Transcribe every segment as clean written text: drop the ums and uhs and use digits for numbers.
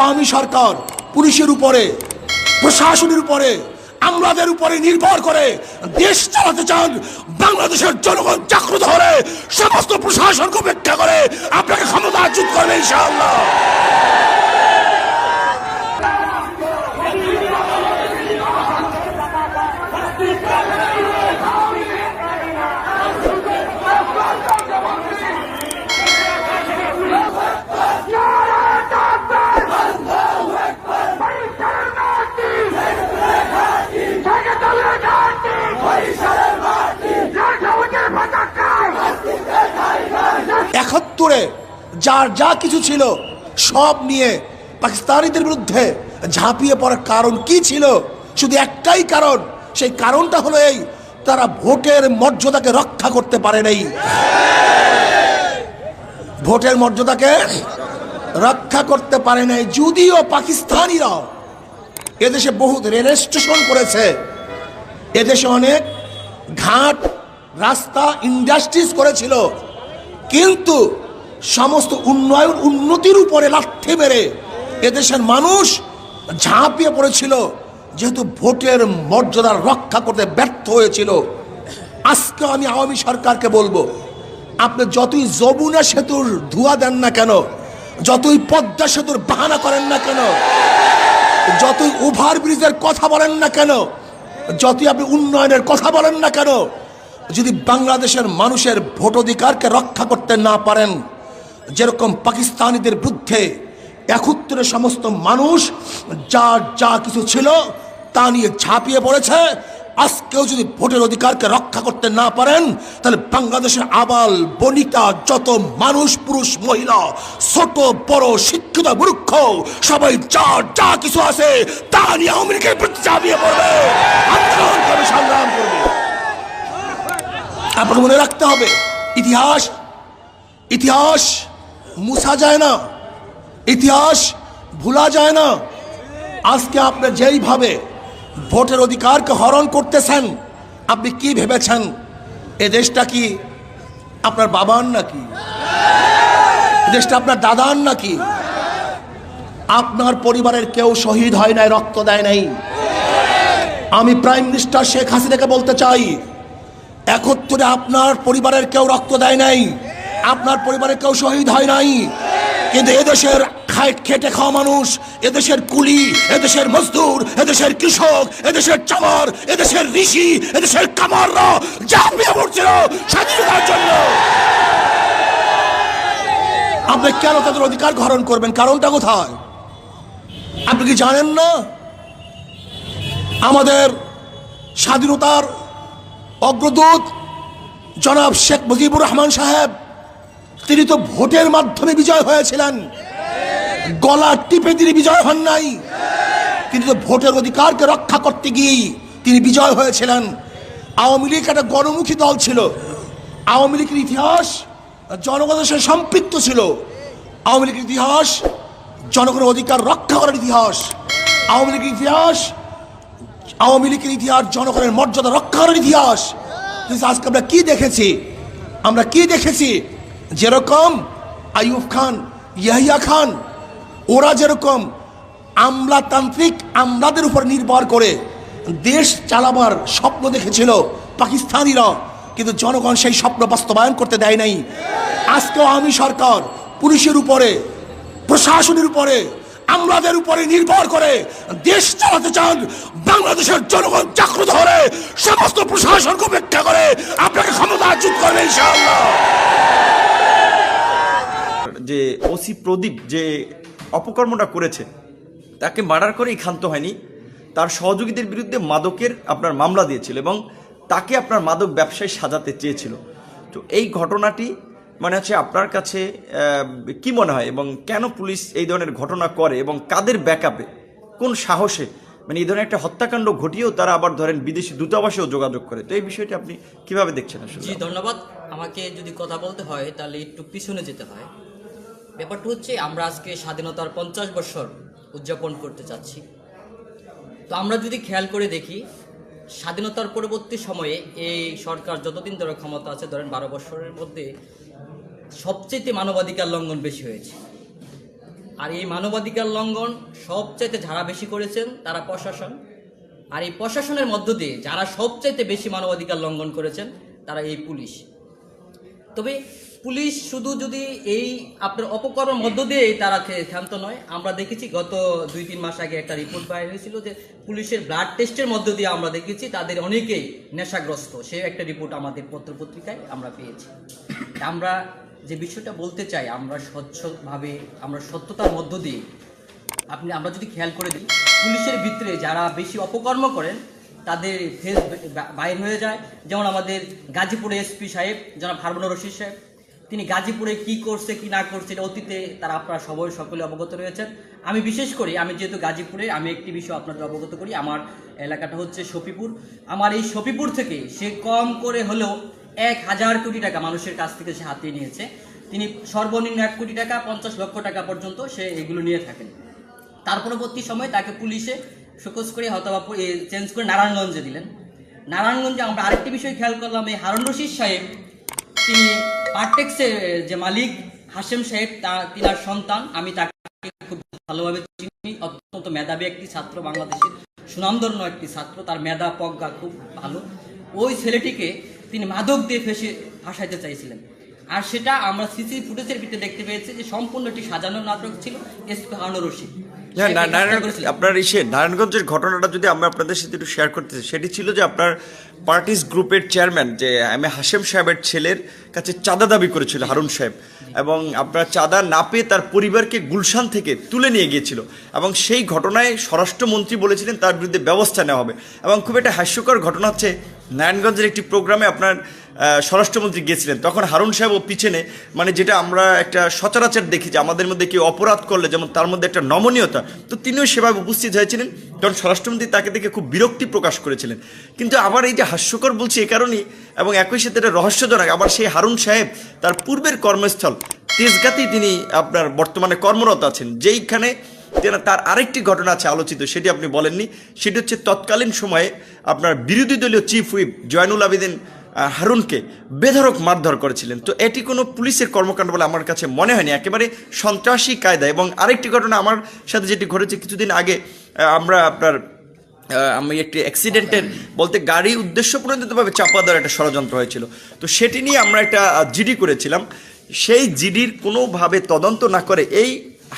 আওয়ামী সরকার পুলিশের উপরে, প্রশাসনের উপরে, আমলাদের উপরে নির্ভর করে দেশ চালাতে চান, বাংলাদেশের জনগণ জাগ্রত হলে সমস্ত প্রশাসনকে উপেক্ষা করে আপনাকে ক্ষমতাচ্যুত করবে ইনশাআল্লাহ। একাত্তরে যার যা কিছু ছিল সব নিয়ে পাকিস্তানিদের বিরুদ্ধে ঝাঁপিয়ে পড়ার কারণ কি ছিল? শুধু একটাই কারণ, সেই কারণটা হলো এই, তারা ভোটের মর্যাদাকে রক্ষা করতে পারে নাই। ভোটের মর্যাদাকে রক্ষা করতে পারে নাই। যদিও পাকিস্তানিরা এদেশে বহুত রেল স্টেশন করেছে, এদেশে অনেক ঘাট, রাস্তা, ইন্ডাস্ট্রিজ করেছিল, কিন্তু সমস্ত উন্নতির উপরে লাথি মেরে এদেশের মানুষ ঝাঁপিয়ে পড়েছিল, যেহেতু ভোটের মর্যাদা রক্ষা করতে ব্যর্থ হয়েছিল। আজকে আমি আওয়ামী সরকারকে বলবো, আপনি যতই যমুনা সেতুর ধোঁয়া দেন না কেন, যতই পদ্মা সেতুর বাহানা করেন না কেন, যতই ওভারব্রিজের কথা বলেন না কেন, যতই আপনি উন্নয়নের কথা বলেন না কেন, যদি বাংলাদেশের মানুষের ভোটাধিকারকে রক্ষা করতে না পারেন, যেরকম পাকিস্তানিদের বিরুদ্ধে একত্রে সমস্ত মানুষ যার যা কিছু ছিল তা নিয়ে ঝাঁপিয়ে পড়েছে, আজকেও যদি ভোটের অধিকারকে রক্ষা করতে না পারেন, তাহলে বাংলাদেশের আবাল বনিতা যত মানুষ, পুরুষ মহিলা, ছোট বড়, শিক্ষিত মূর্খ, সবাই যার যা কিছু আছে তা নিয়ে আওয়ামী লীগের বিরুদ্ধে ঝাঁপিয়ে পড়বে, আন্দোলন করবে, সংগ্রাম করবে। আপনাকে মনে রাখতে হবে, ইতিহাস মুছা যায় না, ইতিহাস ভোলা যায় না। আজকে আপনি যেইভাবে ভোটের অধিকারকে হরণ করতেছেন, আপনি কি ভেবেছেন এ দেশটা কি আপনার বাবার নাকি? দেশটা আপনার দাদার নাকি? আপনার পরিবারের কেউ শহীদ হয় নাই, রক্ত দেয় নাই। আমি প্রাইম মিনিস্টার শেখ হাসিনাকে বলতে চাই, একত্রে আপনার পরিবারের কেউ রক্ত দেয় নাই, আপনার পরিবারের কেউ শহীদ হয় নাই, কিন্তু এদেশের খেটে খাওয়া মানুষ, এদেশের কুলি, এদেশের মজদুর, এদেশের কৃষক, এদেশের চামার, এদেশের ঋষি, এদেশের কামাররা ঝাঁপিয়ে পড়ছিল স্বাধীনতার জন্য। আপনি কেন তাদের অধিকার হরণ করবেন? কারণটা কোথায়? আপনি কি জানেন না আমাদের স্বাধীনতার অগ্রদূত জনাব শেখ মুজিবুর রহমান সাহেব, তিনি তো ভোটের মাধ্যমে বিজয় হয়েছিলেন, গলা টিপে তিনি বিজয় হন নাই, কিন্তু তো ভোটের অধিকারকে রক্ষা করতে গিয়েই তিনি বিজয় হয়েছিলেন। আওয়ামী লীগ একটা গণমুখী দল ছিল, আওয়ামী লীগের ইতিহাস জনগণের সাথে সম্পৃক্ত ছিল, আওয়ামী লীগের ইতিহাস জনগণের অধিকার রক্ষা করার ইতিহাস, আওয়ামী লীগের ইতিহাস জনগণের মর্যাদা রক্ষা করার ইতিহাস। কিন্তু আজকে আমরা কি দেখেছি, যেরকম আইয়ুব খান, ইয়াহিয়া খান, ওরা যেরকম আমলাতান্ত্রিক আমলাদের উপর নির্ভর করে দেশ চালাবার স্বপ্ন দেখেছিল পাকিস্তানিরা, কিন্তু জনগণ সেই স্বপ্ন বাস্তবায়ন করতে দেয় নাই। আজকেও আওয়ামী সরকার পুলিশের উপরে, প্রশাসনের উপরে, আমলাদের উপরে নির্ভর করে দেশ চালাতে চান, বাংলাদেশের জনগণ জাগ্রত হলে সমস্ত প্রশাসনকে উপেক্ষা করে আপনাকে ক্ষমতাচ্যুত করবে ইনশাআল্লাহ। যে ওসি প্রদীপ যে অপকর্মটা করেছে, তাকে মার্ডার করেই ক্ষান্ত হয়নি, তার সহযোগীদের বিরুদ্ধে মাদকের আপনার মামলা দিয়েছিল এবং তাকে আপনার মাদক ব্যবসায় সাজাতে চেয়েছিল। তো এই ঘটনাটি মানে হচ্ছে আপনার কাছে কি মনে হয়, এবং কেন পুলিশ এই ধরনের ঘটনা করে এবং কাদের ব্যাকআপে, কোন সাহসে মানে এই ধরনের একটা হত্যাকাণ্ড ঘটিয়েও তারা আবার ধরেন বিদেশি দূতাবাসেও যোগাযোগ করে? তো এই বিষয়টি আপনি কিভাবে দেখছেন? জি ধন্যবাদ। আমাকে যদি কথা বলতে হয় তাহলে একটু পিছনে যেতে হয়। ব্যাপারটা হচ্ছে, আমরা আজকে স্বাধীনতার 50 বছর উদযাপন করতে চাচ্ছি। তো আমরা যদি খেয়াল করে দেখি, স্বাধীনতার পরবর্তী সময়ে এই সরকার যতদিন ধরে ক্ষমতা আছে, ধরেন 12 বছরের মধ্যে সবচেয়ে মানবাধিকার লঙ্ঘন বেশি হয়েছে। আর এই মানবাধিকার লঙ্ঘন সবচাইতে যারা বেশি করেছেন তারা প্রশাসন, আর এই প্রশাসনের মধ্য দিয়ে যারা সবচাইতে বেশি মানবাধিকার লঙ্ঘন করেছেন তারা এই পুলিশ। তবে পুলিশ শুধু যদি এই আপনার অপকর্মের মধ্য দিয়েই তারা ক্ষান্ত নয়, আমরা দেখেছি গত 2-3 মাস আগে একটা রিপোর্ট বাইর হয়েছিল যে পুলিশের ব্লাড টেস্টের মধ্য দিয়ে আমরা দেখেছি তাদের অনেকেই নেশাগ্রস্ত, সেই একটা রিপোর্ট আমাদের পত্রপত্রিকায় আমরা পেয়েছি। আমরা যে বিষয়টা বলতে চাই, আমরা স্বচ্ছভাবে, আমরা সত্যতার মধ্য দিয়ে আমরা যদি খেয়াল করে দিই, পুলিশের ভিতরে যারা বেশি অপকর্ম করেন তাদের ফেস বাইর হয়ে যায়। যেমন আমাদের গাজীপুরে এসপি সাহেব জনাব হারুনুর রশিদ সাহেব, তিনি গাজীপুরে কি করছে কি না করছে এটা অতীতে তারা আপনারা সবাই সকলে অবগত রয়েছেন। আমি বিশেষ করে, আমি যেহেতু গাজীপুরে, আমি একটি বিষয় আপনাদের অবগত করি। আমার এলাকাটা হচ্ছে শফিপুর। আমার এই শফিপুর থেকে সে কম করে হলেও 1000 কোটি টাকা মানুষের কাছ থেকে সে হাতিয়ে নিয়েছে। তিনি সর্বনিম্ন 1 কোটি টাকা 50 লক্ষ টাকা পর্যন্ত সে এগুলো নিয়ে থাকেন। তার পরবর্তী সময় তাকে পুলিশে শোকজ করে হয়তো চেঞ্জ করে নারায়ণগঞ্জে দিলেন। নারায়ণগঞ্জে আমরা আরেকটি বিষয় খেয়াল করলাম, এই হারুন রশিদ সাহেব তিনি পার্টেক্সের যে মালিক হাশেম সাহেব তিনার সন্তান। আমি তাকে খুব ভালোভাবে চিনি, অত্যন্ত মেধাবী একটি ছাত্র, বাংলাদেশের সুনামধন্য একটি ছাত্র, তার মেধা প্রজ্ঞা খুব ভালো। ওই ছেলেটিকে তিনি মাদক দিয়ে ফাঁসাইতে চাইছিলেন, আর সেটা আমরা সিসি ফুটেজের ভিতরে দেখতে পেয়েছি যে সম্পূর্ণ একটি সাজানো নাটক ছিল এসপি হারুনুর রশিদ। আপনার নারায়ণগঞ্জের ঘটনাটা যদি আমরা আপনাদের সাথে একটু শেয়ার করতে চাই, সেটি ছিল যে আপনার পার্টিস গ্রুপের চেয়ারম্যান যে হাশেম সাহেবের ছেলের কাছে চাঁদা দাবি করেছিল হারুন সাহেব, এবং আপনার চাঁদা না পেয়ে তার পরিবারকে গুলশান থেকে তুলে নিয়ে গিয়েছিল, এবং সেই ঘটনায় স্বরাষ্ট্রমন্ত্রী বলেছিলেন তার বিরুদ্ধে ব্যবস্থা নেওয়া হবে। এবং খুব একটা হাস্যকর ঘটনা হচ্ছে, নারায়ণগঞ্জের একটি প্রোগ্রামে আপনার স্বরাষ্ট্রমন্ত্রী গিয়েছিলেন, তখন হারুন সাহেবও পিছনে, মানে যেটা আমরা একটা সচরাচর দেখি যে আমাদের মধ্যে কেউ অপরাধ করলে যেমন তার মধ্যে একটা নমনীয়তা, তো তিনিও সেভাবে উপস্থিত হয়েছিলেন, তখন স্বরাষ্ট্রমন্ত্রী তাকে দেখে খুব বিরক্তি প্রকাশ করেছিলেন। কিন্তু আবার এই যে হাস্যকর বলছি এ কারণেই, এবং একই সাথে এটা রহস্যজনক, আবার সেই হারুন সাহেব তার পূর্বের কর্মস্থল তেজগাঁতেই তিনি আপনার বর্তমানে কর্মরত আছেন, যেইখানে তার আরেকটি ঘটনা আছে আলোচিত, সেটি আপনি বলেননি। সেটি হচ্ছে তৎকালীন সময়ে আপনার বিরোধী দলীয় চিফ হুইপ জয়নুল আবেদিন হারুনকে বেধড়ক মারধর করেছিলেন। তো এটি কোনো পুলিশের কর্মকাণ্ড বলে আমার কাছে মনে হয়নি, একেবারে সন্ত্রাসী কায়দা। এবং আরেকটি ঘটনা আমার সাথে যেটি ঘটেছে কিছুদিন আগে, আমি একটি অ্যাক্সিডেন্টের বলতে গাড়ি উদ্দেশ্যপ্রণোদিতভাবে চাপা দেওয়ার একটা ষড়যন্ত্র হয়েছিল, তো সেটি নিয়ে আমরা একটা জিডি করেছিলাম। সেই জিডির কোনোভাবে তদন্ত না করে এই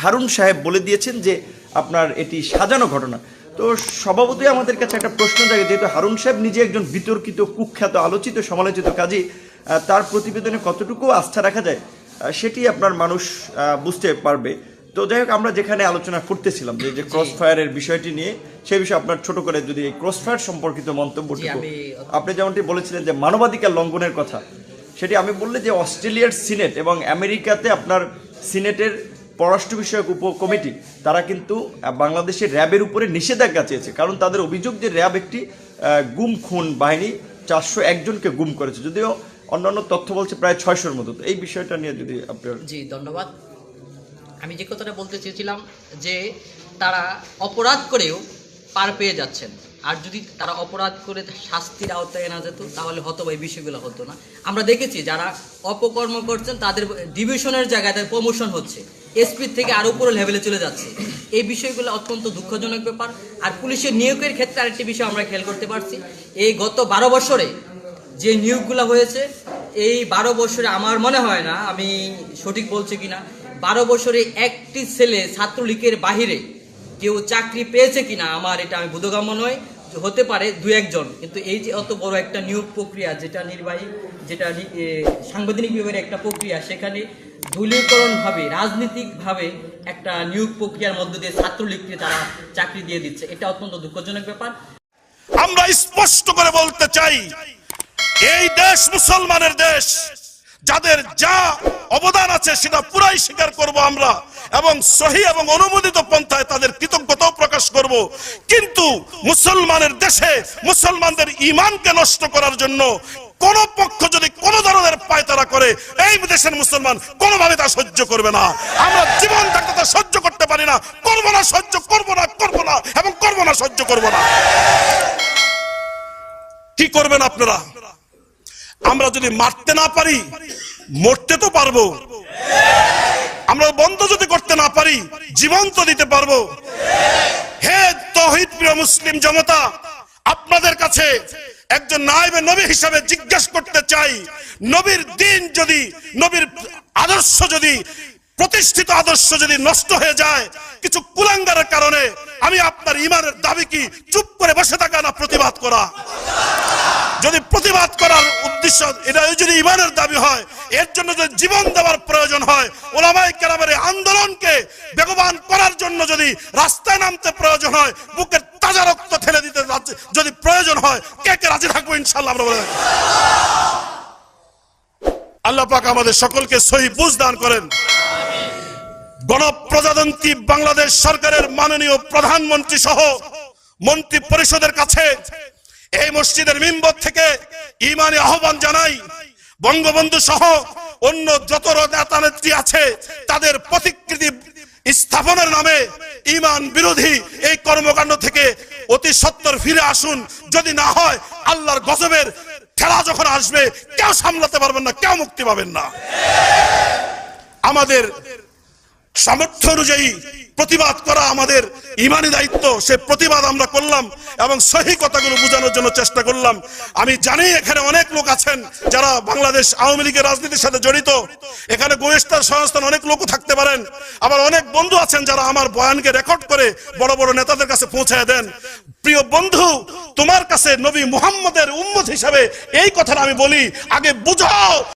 হারুন সাহেব বলে দিয়েছেন যে আপনার এটি সাজানো ঘটনা। তো স্বভাবতই আমাদের কাছে একটা প্রশ্ন জাগে, যেহেতু হারুন সাহেব নিজে একজন বিতর্কিত, কুখ্যাত, আলোচিত, সমালোচিত, কাজী তার প্রতিবেদনে কতটুকু আস্থা রাখা যায় সেটি আপনার মানুষ বুঝতে পারবে। তো যাই হোক, আমরা যেখানে আলোচনা করতেছিলাম যে ক্রস ফায়ারের বিষয়টি নিয়ে, সেই বিষয়ে আপনার ছোট করে যদি এই ক্রস ফায়ার সম্পর্কিত মন্তব্যটুকু, আপনি যেমনটি বলেছিলেন যে মানবাধিকার লঙ্ঘনের কথা, সেটি আমি বললে যে অস্ট্রেলিয়ার সিনেট এবং আমেরিকাতে আপনার সিনেটের পররাষ্ট্র বিষয়ক উপকমিটি তারা কিন্তু বাংলাদেশের র্যাবের উপরে নিষেধাজ্ঞা চেয়েছে, কারণ তাদের অভিযোগ যে র্যাব একটি গুম খুন বাহিনী, 401 জনকে গুম করেছে, যদিও অন্যান্য তথ্য বলছে প্রায় 600-র মতো। তো এই বিষয়টা নিয়ে যদি আপনার। জি ধন্যবাদ। আমি যে কথাটা বলতে চেয়েছিলাম যে তারা অপরাধ করেও পার পেয়ে যাচ্ছেন, আর যদি তারা অপরাধ করে শাস্তির আওতায় না যেত তাহলে হয়তো এই বিষয়গুলো হতো না। আমরা দেখেছি যারা অপকর্ম করছেন তাদের ডিভিশনের জায়গায় তাদের প্রমোশন হচ্ছে, এসপির থেকে আরও উপরে লেভেলে চলে যাচ্ছে। এই বিষয়গুলো অত্যন্ত দুঃখজনক ব্যাপার। আর পুলিশের নিয়োগের ক্ষেত্রে আরেকটি বিষয় আমরা খেয়াল করতে পারছি, এই গত 12 বছরে যে নিয়োগগুলো হয়েছে, এই 12 বছরে আমার মনে হয় না, আমি সঠিক বলছি কিনা, 12 বছরে একটি ছেলে ছাত্রলীগের বাহিরে কেউ চাকরি পেয়েছে কিনা আমার এটা আমি বোধগম্য নয়। হতে পারে 2-1 জন, কিন্তু এই যে অত বড় একটা নিয়োগ প্রক্রিয়া, যেটা নির্বাহী, যেটা সাংবিধানিক বিভাগের একটা প্রক্রিয়া, সেখানে দলীয়করণভাবে, রাজনীতিকভাবে একটা নিয়োগ প্রক্রিয়ার মধ্য দিয়ে ছাত্রলীগকে তারা চাকরি দিয়ে দিচ্ছে, এটা অত্যন্ত দুঃখজনক ব্যাপার। আমরা স্পষ্ট করে বলতে চাই, এই দেশ মুসলমানের দেশ, যাদের যা অবদান আছে সেটা পুরাই স্বীকার করব আমরা, এবং সহি এবং অনুমোদিত পন্থায় তাদের কৃতজ্ঞতাও প্রকাশ করব। কিন্তু মুসলমানের দেশে মুসলমানদের ঈমানকে নষ্ট করার জন্য কোন পক্ষ যদি কোন ধরনের পায়তারা করে, এই দেশের মুসলমান কোনোভাবে তা সহ্য করবে না। আমরা জীবন থাকতে তা সহ্য করতে পারি না, করব না, সহ্য করব না, এবং করব না, সহ্য করব না। কি করবেন আপনারা? আমরা যদি মারতে না পারি মরতে তো পারবো, আমরা বন্ধ যদি করতে না পারি জীবন তো দিতে পারবো। হে তৌহিদ প্রিয় মুসলিম জনতা, আপনাদের কাছে একজন নায়েবে নবী হিসাবে জিজ্ঞেস করতে চাই, নবীর দিন যদি, নবীর আদর্শ যদি, প্রতিষ্ঠিত আদর্শ যদি নষ্ট হয়ে যায় কিছু কুলাঙ্গারের কারণে, আমি আপনার ইমানের দাবি কি চুপ করে বসে থাকা না প্রতিবাদ করা? যদি প্রতিবাদ করার উদ্দেশ্য এটা যদি ইমানের দাবি হয়, এর জন্য যদি জীবন দেওয়ার প্রয়োজন হয়, ওলামায়ে কেরামের আন্দোলনকে বেগবান করার জন্য যদি রাস্তায় নামতে প্রয়োজন হয়, বুকের তাজা রক্ত ঠেলে দিতে যদি প্রয়োজন হয়, কে কে রাজি থাকবো ইনশাআল্লাহ আমরা বলে। আল্লাহ পাক আমাদের সকলকে সহি বুঝ দান করেন। গণপ্রজাতন্ত্রী বাংলাদেশ সরকারের মাননীয় প্রধানমন্ত্রী সহ মন্ত্রী পরিষদের কাছে এই মসজিদের মিম্বর থেকে ঈমানি আহ্বান জানাই, বঙ্গবন্ধু সহ অন্য যত নেতা নেত্রী আছে তাদের প্রতিকৃতি স্থাপনের নামে ঈমান বিরোধী এই কর্মকাণ্ড থেকে অতি সত্বর ফিরে আসুন। যদি না হয় আল্লাহর গজবের ঠেলা যখন আসবে কেউ সামলাতে পারবেন না, কেউ মুক্তি পাবেন না। আমাদের সামর্থ্য অনুযায়ী প্রতিবাদ করা আমাদের ইমানি দায়িত্ব, সে প্রতিবাদ আমরা করলাম এবং সহি কথাগুলো বোঝানোর জন্য চেষ্টা করলাম। আমি জানি এখানে অনেক লোক আছেন যারা বাংলাদেশ আওয়ামী লীগের রাজনীতির সাথে জড়িত, এখানে গোয়েস্তার সংস্থান অনেক লোকও থাকতে পারেন, আবার অনেক বন্ধু আছেন যারা আমার বয়ানকে রেকর্ড করে বড় বড় নেতাদের কাছে পৌঁছায় দেন। প্রিয় বন্ধু, তোমার কাছে নবী মুহাম্মদের উম্মত হিসাবে এই কথাটা আমি বলি, আগে বুঝাও